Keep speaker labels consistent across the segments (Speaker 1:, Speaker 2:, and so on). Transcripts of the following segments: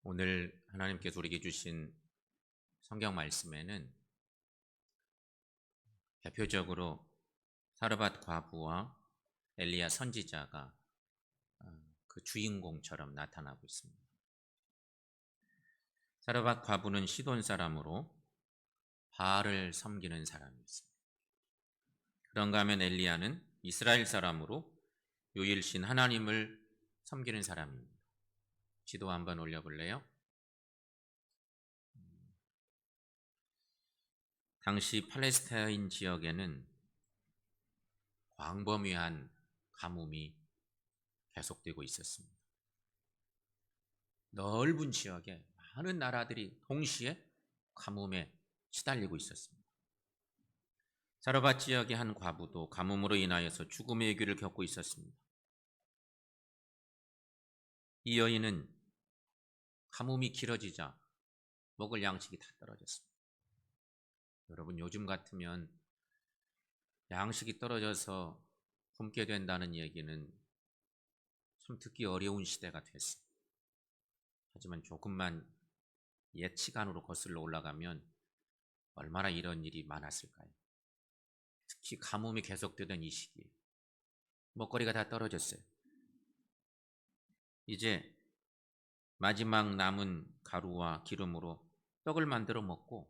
Speaker 1: 오늘 하나님께서 우리에게 주신 성경 말씀에는 대표적으로 사르밧 과부와 엘리야 선지자가 그 주인공처럼 나타나고 있습니다. 사르밧 과부는 시돈 사람으로 바알을 섬기는 사람이었습니다. 그런가 하면 엘리야는 이스라엘 사람으로 유일신 하나님을 섬기는 사람입니다. 지도 한번 올려볼래요? 당시 팔레스타인 지역에는 광범위한 가뭄이 계속되고 있었습니다. 넓은 지역에 많은 나라들이 동시에 가뭄에 시달리고 있었습니다. 사르밧 지역의 한 과부도 가뭄으로 인하여서 죽음의 위기를 겪고 있었습니다. 이 여인은 가뭄이 길어지자 먹을 양식이 다 떨어졌습니다. 여러분, 요즘 같으면 양식이 떨어져서 굶게 된다는 얘기는 좀 듣기 어려운 시대가 됐습니다. 하지만 조금만 옛 시간으로 거슬러 올라가면 얼마나 이런 일이 많았을까요? 특히 가뭄이 계속되던 이 시기에 먹거리가 다 떨어졌어요. 이제 마지막 남은 가루와 기름으로 떡을 만들어 먹고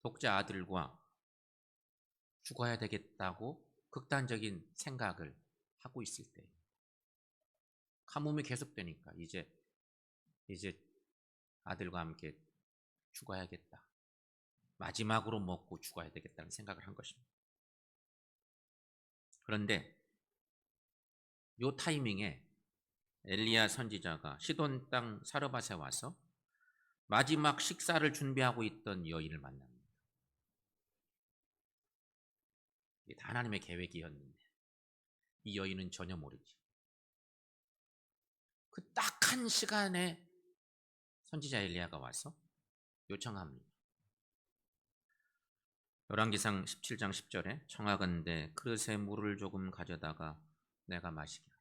Speaker 1: 독자 아들과 죽어야 되겠다고 극단적인 생각을 하고 있을 때 가뭄이 계속되니까 이제 아들과 함께 죽어야겠다. 마지막으로 먹고 죽어야 되겠다는 생각을 한 것입니다. 그런데 이 타이밍에 엘리야 선지자가 시돈 땅 사르밧에 와서 마지막 식사를 준비하고 있던 여인을 만납니다. 이게 다 하나님의 계획이었는데 이 여인은 전혀 모르지. 그 딱 한 시간에 선지자 엘리야가 와서 요청합니다. 열왕기상 17장 10절에 청하건대 그릇에 물을 조금 가져다가 내가 마시게 하라.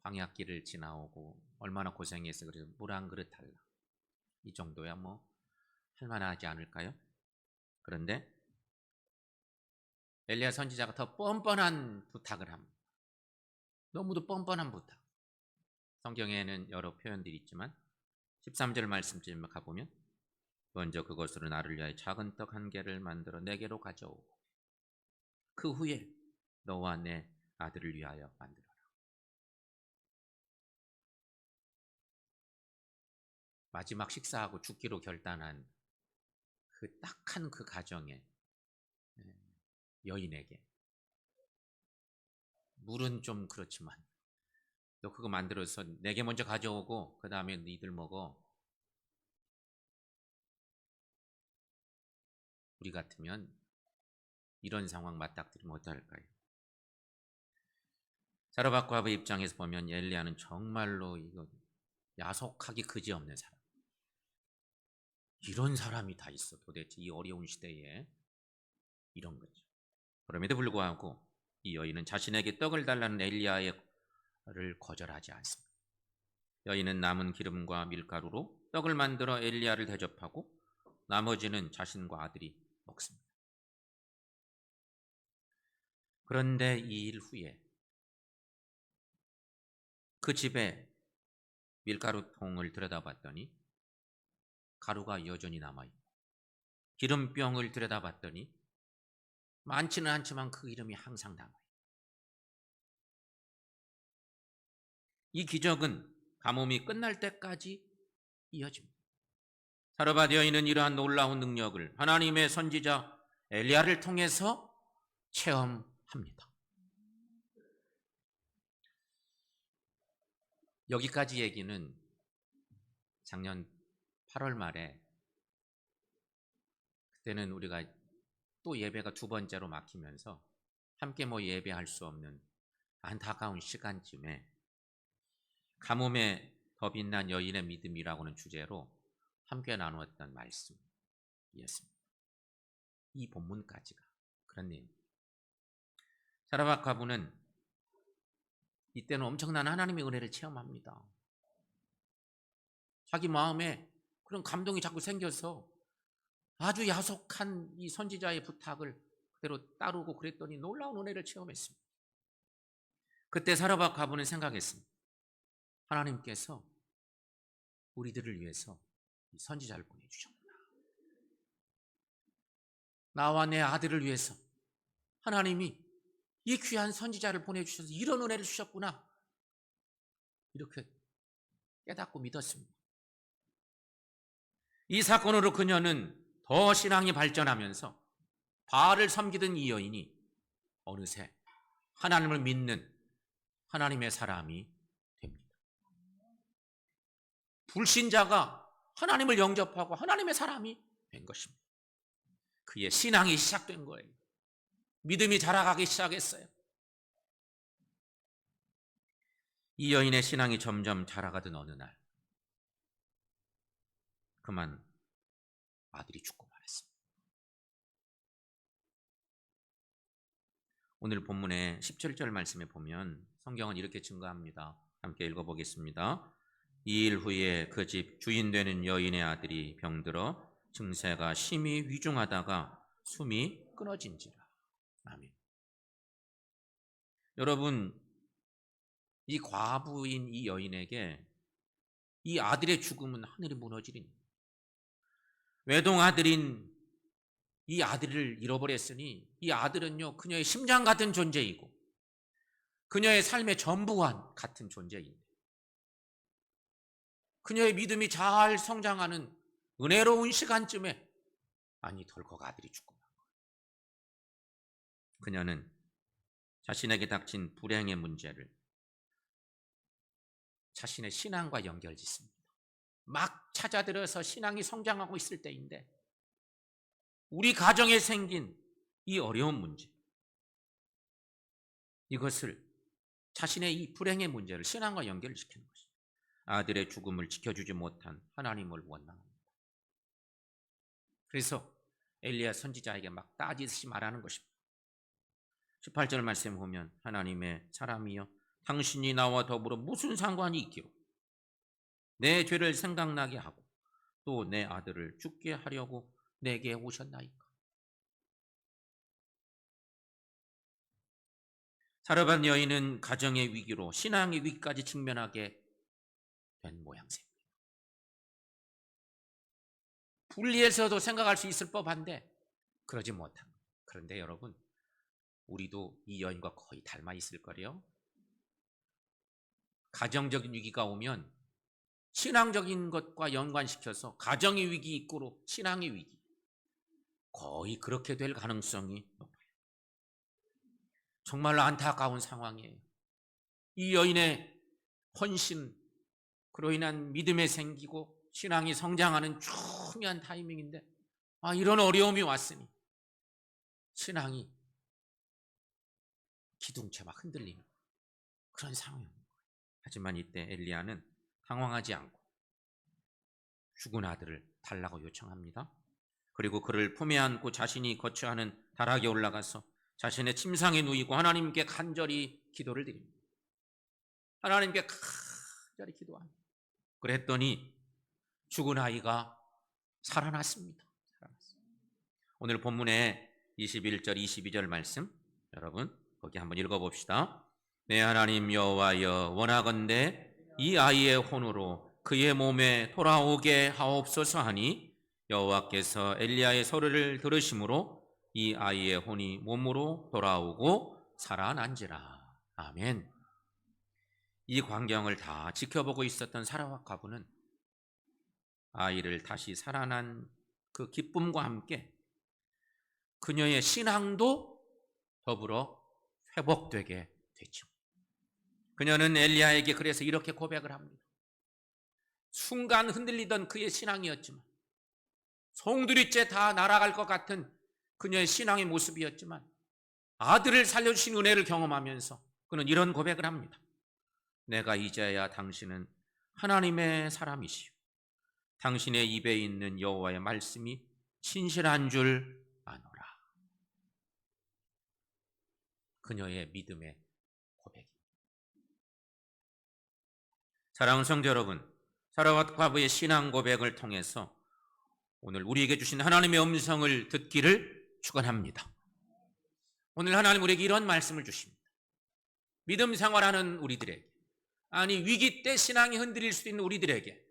Speaker 1: 광야길을 지나오고 얼마나 고생해서 그래서 물 한 그릇 달라. 이 정도야 뭐 할만하지 않을까요? 그런데 엘리야 선지자가 더 뻔뻔한 부탁을 합니다. 너무도 뻔뻔한 부탁. 성경에는 여러 표현들이 있지만 13절 말씀쯤에 가보면 먼저 그것으로 나를 위하여 작은 떡 한 개를 만들어 내게로 가져오고 그 후에 너와 내 아들을 위하여 만들어라. 마지막 식사하고 죽기로 결단한 그 딱한 그 가정에 여인에게 물은 좀 그렇지만 너 그거 만들어서 내게 먼저 가져오고 그 다음에 너희들 먹어. 우리 같으면 이런 상황 맞닥뜨리면 어떡할까요? 사르밧 과부 입장에서 보면 엘리야는 정말로 이거 야속하기 그지없는 사람. 이런 사람이 다 있어. 도대체 이 어려운 시대에 이런 거죠. 그럼에도 불구하고 이 여인은 자신에게 떡을 달라는 엘리야를 거절하지 않습니다. 여인은 남은 기름과 밀가루로 떡을 만들어 엘리야를 대접하고 나머지는 자신과 아들이 먹습니다. 그런데 이 일 후에 그 집에 밀가루통을 들여다봤더니 가루가 여전히 남아있고 기름병을 들여다봤더니 많지는 않지만 그 기름이 항상 남아있고 이 기적은 가뭄이 끝날 때까지 이어집니다. 사르밧 여인은 이러한 놀라운 능력을 하나님의 선지자 엘리야를 통해서 체험합니다. 여기까지 얘기는 작년 8월 말에 그때는 우리가 또 예배가 두 번째로 막히면서 함께 예배할 수 없는 안타까운 시간쯤에 가뭄에 더 빛난 여인의 믿음이라고는 주제로 함께 나누었던 말씀이었습니다. 이 본문까지가 그런 내용입니다. 사르밧 과부는 이때는 엄청난 하나님의 은혜를 체험합니다. 자기 마음에 그런 감동이 자꾸 생겨서 아주 야속한 이 선지자의 부탁을 그대로 따르고 그랬더니 놀라운 은혜를 체험했습니다. 그때 사라밧 과부는 생각했습니다. 하나님께서 우리들을 위해서 이 선지자를 보내주셨구나. 나와 내 아들을 위해서 하나님이 이 귀한 선지자를 보내주셔서 이런 은혜를 주셨구나. 이렇게 깨닫고 믿었습니다. 이 사건으로 그녀는 더 신앙이 발전하면서 바알을 섬기던 이 여인이 어느새 하나님을 믿는 하나님의 사람이 됩니다. 불신자가 하나님을 영접하고 하나님의 사람이 된 것입니다. 그의 신앙이 시작된 거예요. 믿음이 자라가기 시작했어요. 이 여인의 신앙이 점점 자라가던 어느 날 그만 아들이 죽고 말았습니다. 오늘 본문의 17절 말씀에 보면 성경은 이렇게 증거합니다. 함께 읽어보겠습니다. 2일 후에 그 집 주인 되는 여인의 아들이 병들어 증세가 심히 위중하다가 숨이 끊어진지라. 아멘. 여러분, 이 과부인 이 여인에게 이 아들의 죽음은 하늘이 무너지린, 외동아들인 이 아들을 잃어버렸으니 이 아들은요 그녀의 심장 같은 존재이고 그녀의 삶의 전부와 같은 존재인데, 그녀의 믿음이 잘 성장하는 은혜로운 시간쯤에 아니 덜컥 아들이 죽고 만 거예요. 그녀는 자신에게 닥친 불행의 문제를 자신의 신앙과 연결짓습니다. 막 찾아들어서 신앙이 성장하고 있을 때인데 우리 가정에 생긴 이 어려운 문제, 이것을 자신의 이 불행의 문제를 신앙과 연결시키는 것입니다. 아들의 죽음을 지켜주지 못한 하나님을 원망합니다. 그래서 엘리야 선지자에게 막 따지듯이 말하는 것입니다. 18절 말씀 보면 하나님의 사람이여 당신이 나와 더불어 무슨 상관이 있기로 내 죄를 생각나게 하고 또 내 아들을 죽게 하려고 내게 오셨나이까. 사라밧 여인은 가정의 위기로 신앙의 위기까지 직면하게 된 모양새입니다. 분리해서도 생각할 수 있을 법한데 그러지 못한 거예요. 그런데 여러분, 우리도 이 여인과 거의 닮아 있을 거예요. 가정적인 위기가 오면 신앙적인 것과 연관시켜서 가정의 위기 이꼬로 신앙의 위기, 거의 그렇게 될 가능성이 높아요. 정말로 안타까운 상황이에요. 이 여인의 헌신, 그로 인한 믿음에 생기고 신앙이 성장하는 중요한 타이밍인데 이런 어려움이 왔으니 신앙이 기둥채 막 흔들리는 그런 상황입니다. 하지만 이때 엘리야는 당황하지 않고 죽은 아들을 달라고 요청합니다. 그리고 그를 품에 안고 자신이 거처하는 다락에 올라가서 자신의 침상에 누이고 하나님께 간절히 기도를 드립니다. 하나님께 간절히 기도합니다. 그랬더니 죽은 아이가 살아났습니다. 오늘 본문의 21절 22절 말씀 여러분 거기 한번 읽어봅시다. 내 하나님 여호와여 원하건대 이 아이의 혼으로 그의 몸에 돌아오게 하옵소서 하니 여호와께서 엘리야의 소리를 들으심으로 이 아이의 혼이 몸으로 돌아오고 살아난지라. 아멘. 이 광경을 다 지켜보고 있었던 사라밧 과부는 아이를 다시 살아난 그 기쁨과 함께 그녀의 신앙도 더불어 회복되게 되죠. 그녀는 엘리야에게 그래서 이렇게 고백을 합니다. 순간 흔들리던 그의 신앙이었지만, 송두리째 다 날아갈 것 같은 그녀의 신앙의 모습이었지만 아들을 살려주신 은혜를 경험하면서 그는 이런 고백을 합니다. 내가 이제야 당신은 하나님의 사람이시오. 당신의 입에 있는 여호와의 말씀이 신실한 줄 아노라. 그녀의 믿음의 고백입니다. 사랑하는 성도 여러분, 사라밧 과부의 신앙 고백을 통해서 오늘 우리에게 주신 하나님의 음성을 듣기를 축원합니다. 오늘 하나님 우리에게 이런 말씀을 주십니다. 믿음 생활하는 우리들에게, 아니 위기 때 신앙이 흔들릴 수 있는 우리들에게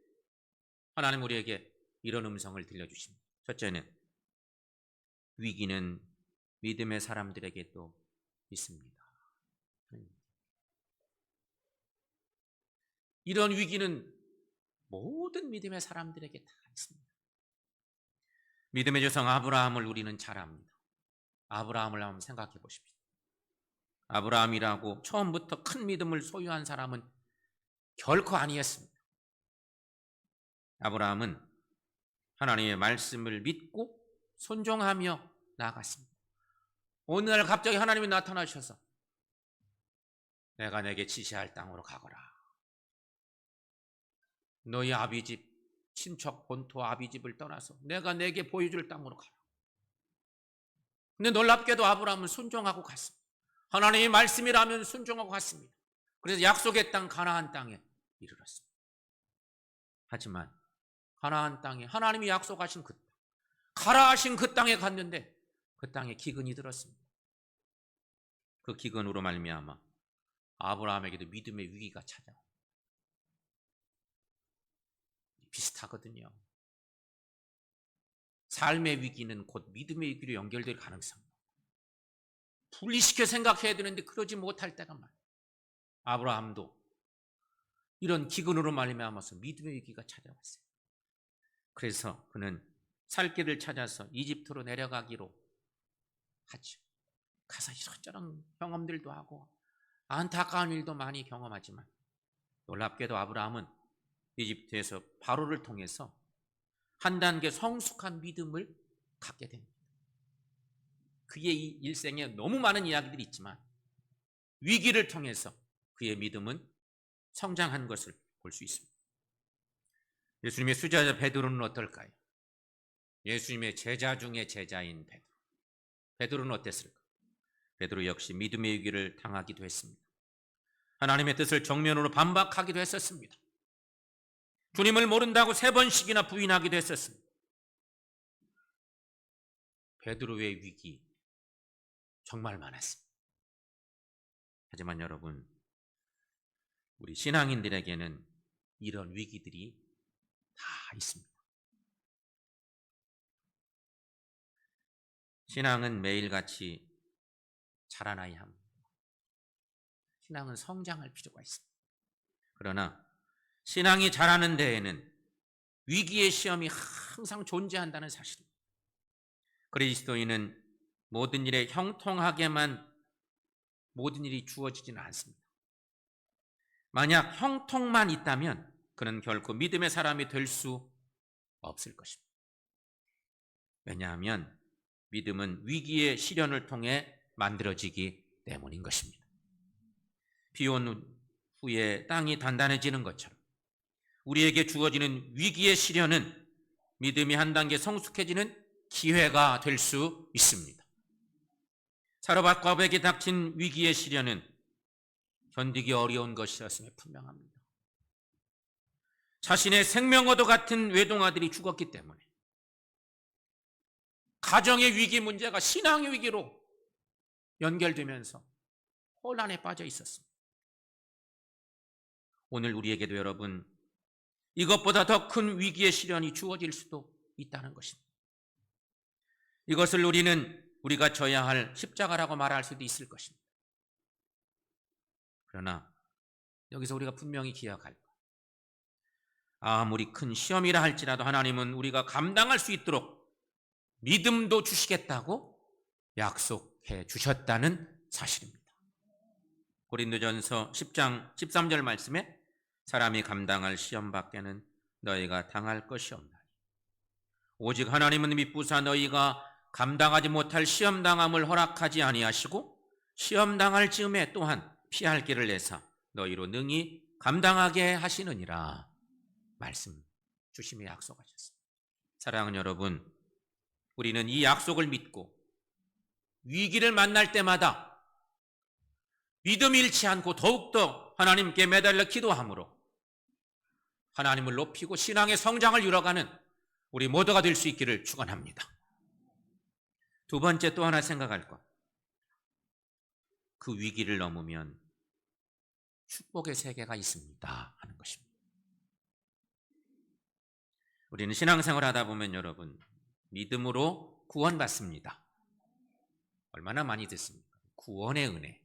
Speaker 1: 하나님 우리에게 이런 음성을 들려주십니다. 첫째는 위기는 믿음의 사람들에게도 있습니다. 이런 위기는 모든 믿음의 사람들에게 다 있습니다. 믿음의 조상 아브라함을 우리는 잘 압니다. 아브라함을 한번 생각해 보십시오. 아브라함이라고 처음부터 큰 믿음을 소유한 사람은 결코 아니었습니다. 아브라함은 하나님의 말씀을 믿고 순종하며 나아갔습니다. 어느 날 갑자기 하나님이 나타나셔서 내가 내게 지시할 땅으로 가거라. 너희 아비집, 친척 본토 아비집을 떠나서 내가 내게 보여줄 땅으로 가라. 근데 놀랍게도 아브라함은 순종하고 갔습니다. 하나님의 말씀이라면 순종하고 갔습니다. 그래서 약속의 땅 가나안 땅에 이르렀습니다. 하지만 가나안 땅에 하나님이 약속하신 그 땅, 가라 하신 그 땅에 갔는데 그 땅에 기근이 들었습니다. 그 기근으로 말미암아 아브라함에게도 믿음의 위기가 찾아옵니다. 비슷하거든요. 삶의 위기는 곧 믿음의 위기로 연결될 가능성이 있습니다. 분리시켜 생각해야 되는데 그러지 못할 때가 많아요. 아브라함도 이런 기근으로 말미암아서 믿음의 위기가 찾아왔어요. 그래서 그는 살 길을 찾아서 이집트로 내려가기로 하죠. 가서 이런저런 경험들도 하고 안타까운 일도 많이 경험하지만 놀랍게도 아브라함은 이집트에서 바로를 통해서 한 단계 성숙한 믿음을 갖게 됩니다. 그의 일생에 너무 많은 이야기들이 있지만 위기를 통해서 그의 믿음은 성장한 것을 볼 수 있습니다. 예수님의 수제자 베드로는 어떨까요? 예수님의 제자 중에 제자인 베드로. 베드로는 어땠을까? 베드로 역시 믿음의 위기를 당하기도 했습니다. 하나님의 뜻을 정면으로 반박하기도 했었습니다. 주님을 모른다고 3번씩이나 부인하기도 했었습니다. 베드로의 위기 정말 많았습니다. 하지만 여러분, 우리 신앙인들에게는 이런 위기들이 다 있습니다. 신앙은 매일같이 자라나야 합니다. 신앙은 성장할 필요가 있습니다. 그러나 신앙이 자라는 데에는 위기의 시험이 항상 존재한다는 사실입니다. 그리스도인은 모든 일에 형통하게만 모든 일이 주어지지는 않습니다. 만약 형통만 있다면 그는 결코 믿음의 사람이 될 수 없을 것입니다. 왜냐하면 믿음은 위기의 시련을 통해 만들어지기 때문인 것입니다. 비 온 후에 땅이 단단해지는 것처럼 우리에게 주어지는 위기의 시련은 믿음이 한 단계 성숙해지는 기회가 될 수 있습니다. 사라밧 과부에게 닥친 위기의 시련은 견디기 어려운 것이었음에 분명합니다. 자신의 생명과도 같은 외동아들이 죽었기 때문에 가정의 위기 문제가 신앙의 위기로 연결되면서 혼란에 빠져 있었습니다. 오늘 우리에게도 여러분, 이것보다 더 큰 위기의 시련이 주어질 수도 있다는 것입니다. 이것을 우리가 져야 할 십자가라고 말할 수도 있을 것입니다. 그러나 여기서 우리가 분명히 기억할 것, 아무리 큰 시험이라 할지라도 하나님은 우리가 감당할 수 있도록 믿음도 주시겠다고 약속해 주셨다는 사실입니다. 고린도전서 10장 13절 말씀에 사람이 감당할 시험 밖에는 너희가 당할 것이 없나니 오직 하나님은 미쁘사 너희가 감당하지 못할 시험 당함을 허락하지 아니하시고 시험 당할 즈음에 또한 피할 길을 내사 너희로 능히 감당하게 하시느니라 말씀 주심에 약속하셨습니다. 사랑하는 여러분, 우리는 이 약속을 믿고 위기를 만날 때마다 믿음 잃지 않고 더욱더 하나님께 매달려 기도함으로 하나님을 높이고 신앙의 성장을 이뤄가는 우리 모두가 될 수 있기를 축원합니다. 두 번째 또 하나 생각할 것. 그 위기를 넘으면 축복의 세계가 있습니다 하는 것입니다. 우리는 신앙생활 하다 보면 여러분 믿음으로 구원받습니다. 얼마나 많이 듣습니까? 구원의 은혜.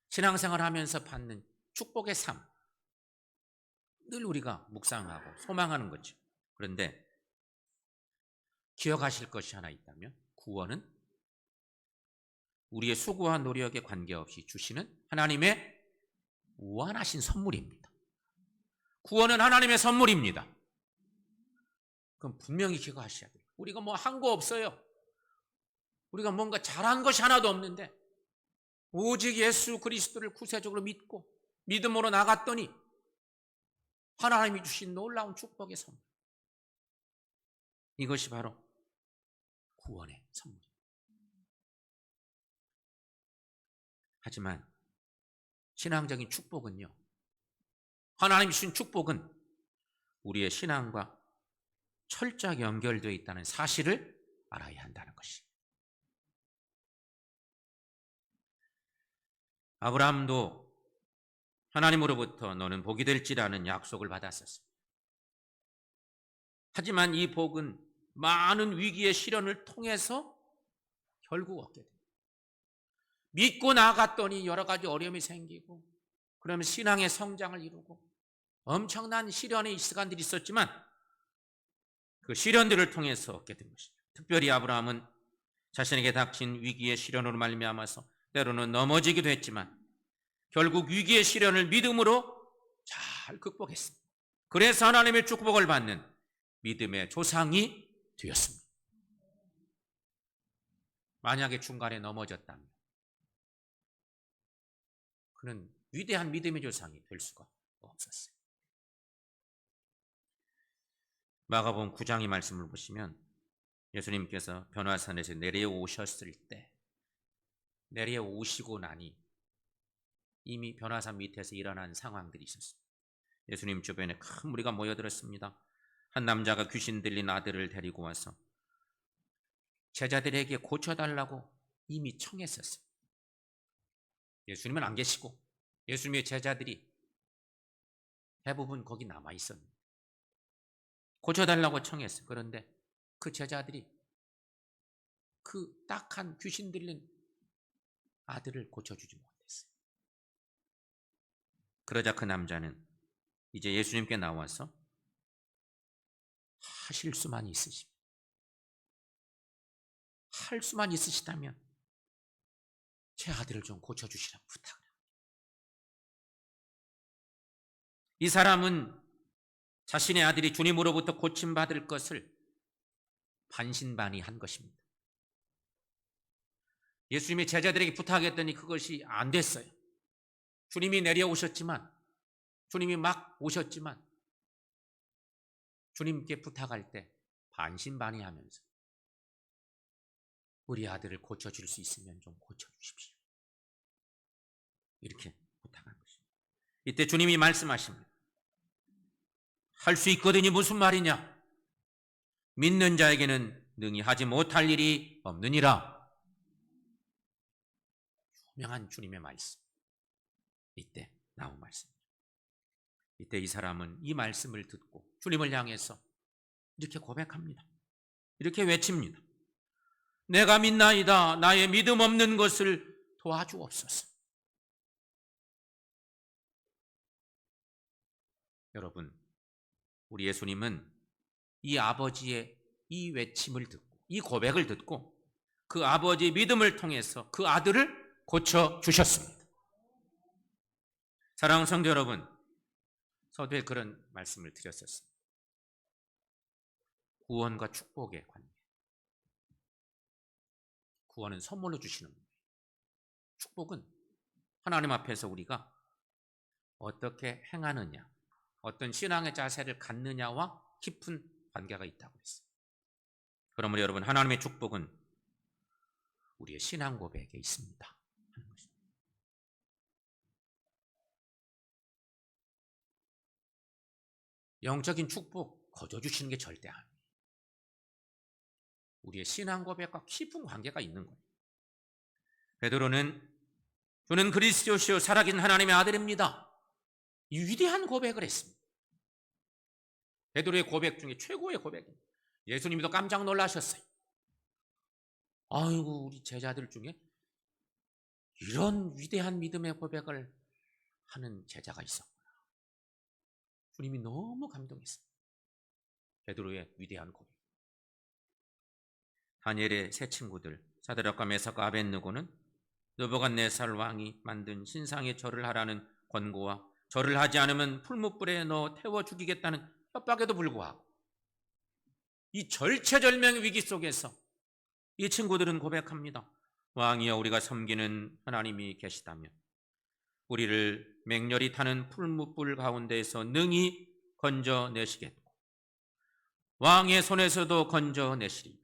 Speaker 1: 신앙생활 하면서 받는 축복의 삶. 늘 우리가 묵상하고 소망하는 거죠. 그런데 기억하실 것이 하나 있다면 구원은 우리의 수고와 노력에 관계없이 주시는 하나님의 무한하신 선물입니다. 구원은 하나님의 선물입니다. 그럼 분명히 기억하셔야 돼요. 우리가 뭐 한 거 없어요. 우리가 뭔가 잘한 것이 하나도 없는데 오직 예수 그리스도를 구세적으로 믿고 믿음으로 나갔더니 하나님이 주신 놀라운 축복의 선물. 이것이 바로 구원의 선물입니다. 하지만 신앙적인 축복은요, 하나님이 주신 축복은 우리의 신앙과 철저하게 연결되어 있다는 사실을 알아야 한다는 것이. 아브라함도 하나님으로부터 너는 복이 될지라는 약속을 받았었습니다. 하지만 이 복은 많은 위기의 시련을 통해서 결국 얻게 됩니다. 믿고 나갔더니 여러 가지 어려움이 생기고 그러면 신앙의 성장을 이루고 엄청난 시련의 시간들이 있었지만 그 시련들을 통해서 얻게 된 것이죠. 특별히 아브라함은 자신에게 닥친 위기의 시련으로 말미암아서 때로는 넘어지기도 했지만 결국 위기의 시련을 믿음으로 잘 극복했습니다. 그래서 하나님의 축복을 받는 믿음의 조상이 되었습니다. 만약에 중간에 넘어졌다면 그는 위대한 믿음의 조상이 될 수가 없었어요. 마가복음 9장의 말씀을 보시면 예수님께서 변화산에서 내려오셨을 때 내려오시고 나니 이미 변화산 밑에서 일어난 상황들이 있었습니다. 예수님 주변에 큰 무리가 모여들었습니다. 한 남자가 귀신 들린 아들을 데리고 와서 제자들에게 고쳐달라고 이미 청했었어요. 예수님은 안 계시고 예수님의 제자들이 대부분 거기 남아 있었는데 고쳐달라고 청했어요. 그런데 그 제자들이 그 딱한 귀신 들린 아들을 고쳐주지 못했어요. 그러자 그 남자는 이제 예수님께 나와서 하실 수만 있으시면, 할 수만 있으시다면 제 아들을 좀 고쳐주시라고 부탁을 합니다. 이 사람은 자신의 아들이 주님으로부터 고침받을 것을 반신반의한 것입니다. 예수님이 제자들에게 부탁했더니 그것이 안 됐어요. 주님이 내려오셨지만, 주님이 막 오셨지만 주님께 부탁할 때 반신반의하면서 우리 아들을 고쳐줄 수 있으면 좀 고쳐주십시오. 이렇게 부탁한 것입니다. 이때 주님이 말씀하십니다. 할 수 있거든이 무슨 말이냐? 믿는 자에게는 능히 하지 못할 일이 없느니라. 유명한 주님의 말씀. 이때 나온 말씀입니다. 이때 이 사람은 이 말씀을 듣고 주님을 향해서 이렇게 고백합니다. 이렇게 외칩니다. 내가 믿나이다. 나의 믿음 없는 것을 도와주옵소서. 여러분, 우리 예수님은 이 아버지의 이 외침을 듣고 이 고백을 듣고 그 아버지의 믿음을 통해서 그 아들을 고쳐주셨습니다. 사랑하는 성도 여러분, 서두에 그런 말씀을 드렸었습니다. 구원과 축복의 관계. 구원은 선물로 주시는 거예요. 축복은 하나님 앞에서 우리가 어떻게 행하느냐, 어떤 신앙의 자세를 갖느냐와 깊은 관계가 있다고 했어요. 그러므로 여러분, 하나님의 축복은 우리의 신앙 고백에 있습니다. 영적인 축복 거둬주시는 게 절대 아니에요. 우리의 신앙 고백과 깊은 관계가 있는 거예요. 베드로는 주는 그리스도시요 살아계신 하나님의 아들입니다. 이 위대한 고백을 했습니다. 베드로의 고백 중에 최고의 고백입니다. 예수님도 깜짝 놀라셨어요. 아이고, 우리 제자들 중에 이런 위대한 믿음의 고백을 하는 제자가 있었구나. 주님이 너무 감동했습니다. 베드로의 위대한 고백. 다니엘의 세 친구들 사드락과 메삭과 아벳느고는 느부갓네살 왕이 만든 신상에 절을 하라는 권고와 절을 하지 않으면 풀무불에 넣어 태워 죽이겠다는 협박에도 불구하고 이 절체절명의 위기 속에서 이 친구들은 고백합니다. 왕이여, 우리가 섬기는 하나님이 계시다면 우리를 맹렬히 타는 풀무불 가운데에서 능히 건져내시겠고 왕의 손에서도 건져내시리.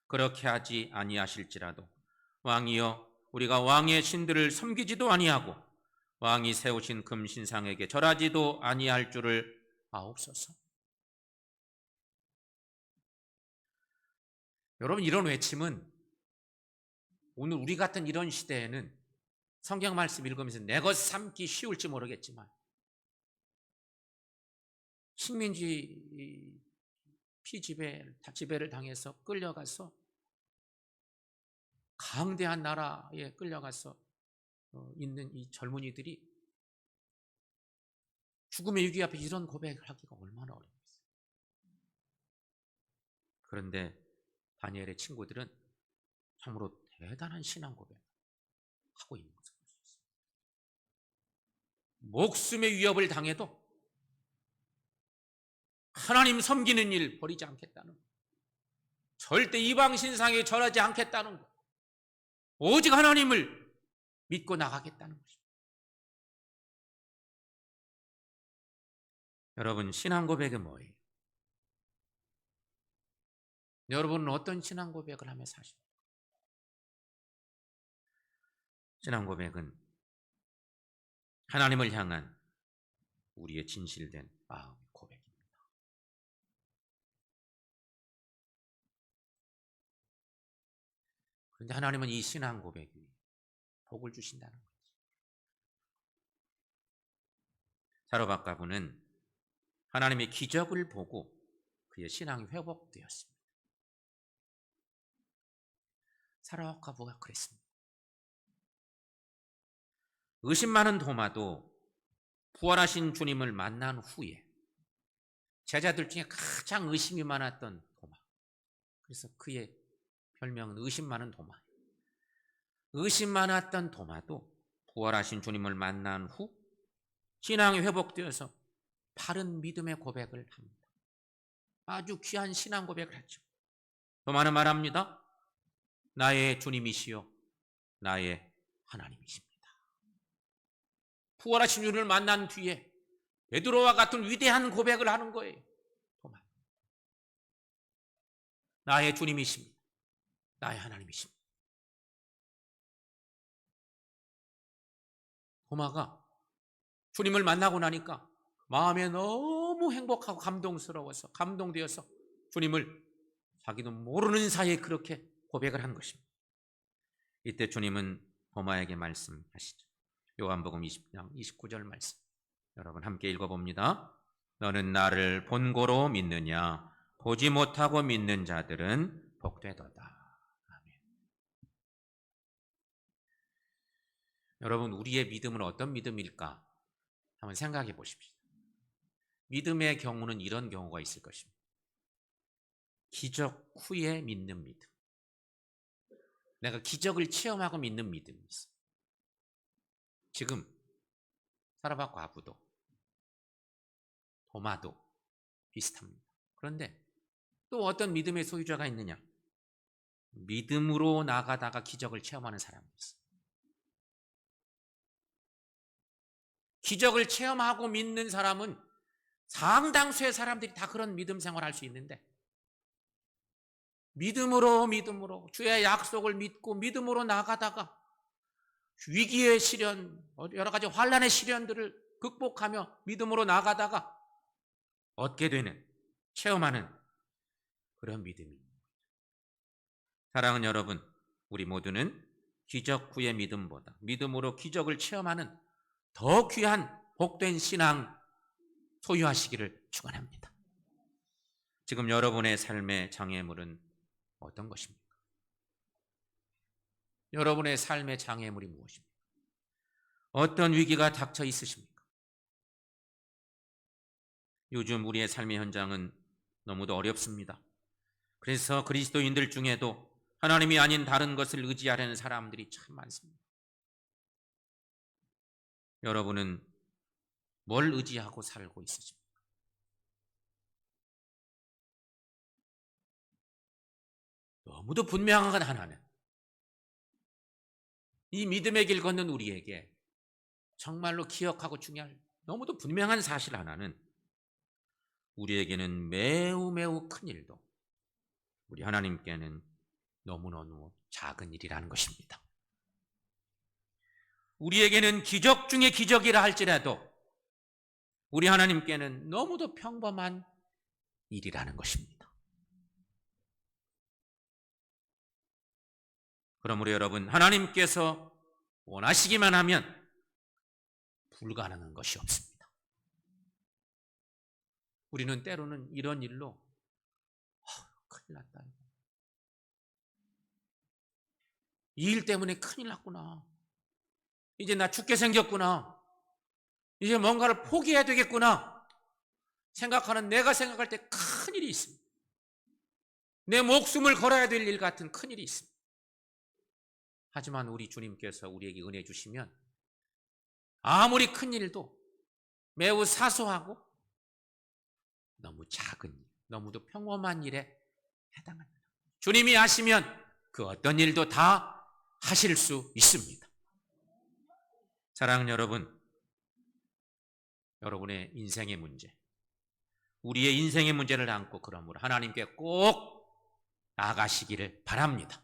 Speaker 1: 그렇게 하지 아니하실지라도 왕이여, 우리가 왕의 신들을 섬기지도 아니하고 왕이 세우신 금신상에게 절하지도 아니할 줄을 아옵소서. 여러분, 이런 외침은 오늘 우리 같은 이런 시대에는 성경 말씀 읽으면서 내 것 삼기 쉬울지 모르겠지만 식민지 지배를 당해서 끌려가서 강대한 나라에 끌려가서 있는 이 젊은이들이 죽음의 위기 앞에 이런 고백을 하기가 얼마나 어렵겠어요. 그런데 다니엘의 친구들은 참으로 대단한 신앙 고백을 하고 있는 것을 볼 수 있습니다. 목숨의 위협을 당해도 하나님 섬기는 일 버리지 않겠다는 것, 절대 이방 신상에 절하지 않겠다는 것, 오직 하나님을 믿고 나가겠다는 것입니다. 여러분, 신앙 고백이 뭐예요? 여러분은 어떤 신앙 고백을 하며 사십니까? 신앙 고백은 하나님을 향한 우리의 진실된 마음의 고백입니다. 그런데 하나님은 이 신앙 고백이 복을 주신다는 거죠. 사로바가부는 하나님의 기적을 보고 그의 신앙이 회복되었습니다. 사로바가부가 그랬습니다. 의심 많은 도마도 부활하신 주님을 만난 후에 제자들 중에 가장 의심이 많았던 도마, 그래서 그의 별명은 의심 많은 도마. 의심 많았던 도마도 부활하신 주님을 만난 후 신앙이 회복되어서 바른 믿음의 고백을 합니다. 아주 귀한 신앙 고백을 하죠. 도마는 말합니다. 나의 주님이시요 나의 하나님이십니다. 부활하신 주님을 만난 뒤에 베드로와 같은 위대한 고백을 하는 거예요. 도마. 나의 주님이십니다. 나의 하나님이십니다. 도마가 주님을 만나고 나니까 마음에 너무 행복하고 감동스러워서 감동되어서 주님을 자기도 모르는 사이에 그렇게 고백을 한 것입니다. 이때 주님은 도마에게 말씀하시죠. 요한복음 20장 29절 말씀, 여러분 함께 읽어봅니다. 너는 나를 본고로 믿느냐? 보지 못하고 믿는 자들은 복되도다. 아멘. 여러분, 우리의 믿음은 어떤 믿음일까? 한번 생각해 보십시오. 믿음의 경우는 이런 경우가 있을 것입니다. 기적 후에 믿는 믿음. 내가 기적을 체험하고 믿는 믿음이 있어요. 지금 사라밧 과부도 도마도 비슷합니다. 그런데 또 어떤 믿음의 소유자가 있느냐? 믿음으로 나가다가 기적을 체험하는 사람이 있어요. 기적을 체험하고 믿는 사람은 상당수의 사람들이 다 그런 믿음 생활을 할 수 있는데, 믿음으로 주의 약속을 믿고 믿음으로 나가다가 위기의 시련, 여러 가지 환난의 시련들을 극복하며 믿음으로 나가다가 얻게 되는, 체험하는 그런 믿음입니다. 사랑하는 여러분, 우리 모두는 기적 후의 믿음보다 믿음으로 기적을 체험하는 더 귀한 복된 신앙 소유하시기를 축원합니다. 지금 여러분의 삶의 장애물은 어떤 것입니까? 여러분의 삶의 장애물이 무엇입니까? 어떤 위기가 닥쳐 있으십니까? 요즘 우리의 삶의 현장은 너무도 어렵습니다. 그래서 그리스도인들 중에도 하나님이 아닌 다른 것을 의지하려는 사람들이 참 많습니다. 여러분은 뭘 의지하고 살고 있으십니까? 너무도 분명한 것 하나는, 이 믿음의 길 걷는 우리에게 정말로 기억하고 중요할 너무도 분명한 사실 하나는, 우리에게는 매우 매우 큰 일도 우리 하나님께는 너무너무 작은 일이라는 것입니다. 우리에게는 기적 중에 기적이라 할지라도 우리 하나님께는 너무도 평범한 일이라는 것입니다. 그러므로 여러분, 하나님께서 원하시기만 하면 불가능한 것이 없습니다. 우리는 때로는 이런 일로 큰일 났다, 이 일 때문에 큰일 났구나, 이제 나 죽게 생겼구나, 이제 뭔가를 포기해야 되겠구나 생각하는, 내가 생각할 때 큰일이 있습니다. 내 목숨을 걸어야 될 일 같은 큰일이 있습니다. 하지만 우리 주님께서 우리에게 은혜 주시면 아무리 큰 일도 매우 사소하고 너무 작은 일, 너무도 평범한 일에 해당합니다. 주님이 하시면 그 어떤 일도 다 하실 수 있습니다. 사랑하는 여러분, 여러분의 인생의 문제, 우리의 인생의 문제를 안고 그러므로 하나님께 꼭 나아가시기를 바랍니다.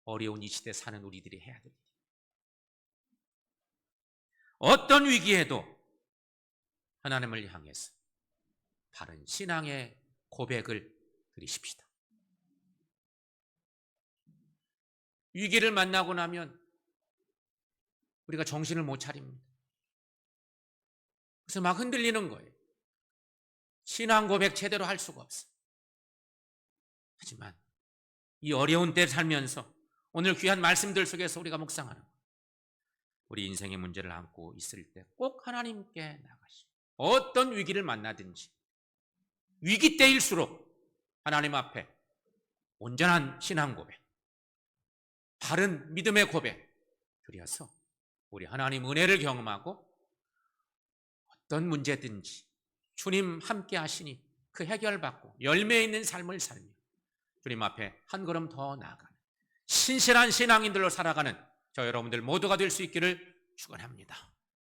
Speaker 1: 어려운 이 시대 사는 우리들이 해야 됩니다. 어떤 위기에도 하나님을 향해서 바른 신앙의 고백을 드리십시다. 위기를 만나고 나면 우리가 정신을 못 차립니다. 그래서 막 흔들리는 거예요. 신앙 고백 제대로 할 수가 없어요. 하지만 이 어려운 때 살면서 오늘 귀한 말씀들 속에서 우리가 묵상하는 거예요. 우리 인생의 문제를 안고 있을 때 꼭 하나님께 나가시고, 어떤 위기를 만나든지 위기 때일수록 하나님 앞에 온전한 신앙 고백, 바른 믿음의 고백 드려서 우리 하나님 은혜를 경험하고 어떤 문제든지 주님 함께 하시니 그 해결받고 열매 있는 삶을 살며 주님 앞에 한 걸음 더 나아가는 신실한 신앙인들로 살아가는 저 여러분들 모두가 될 수 있기를 축원합니다.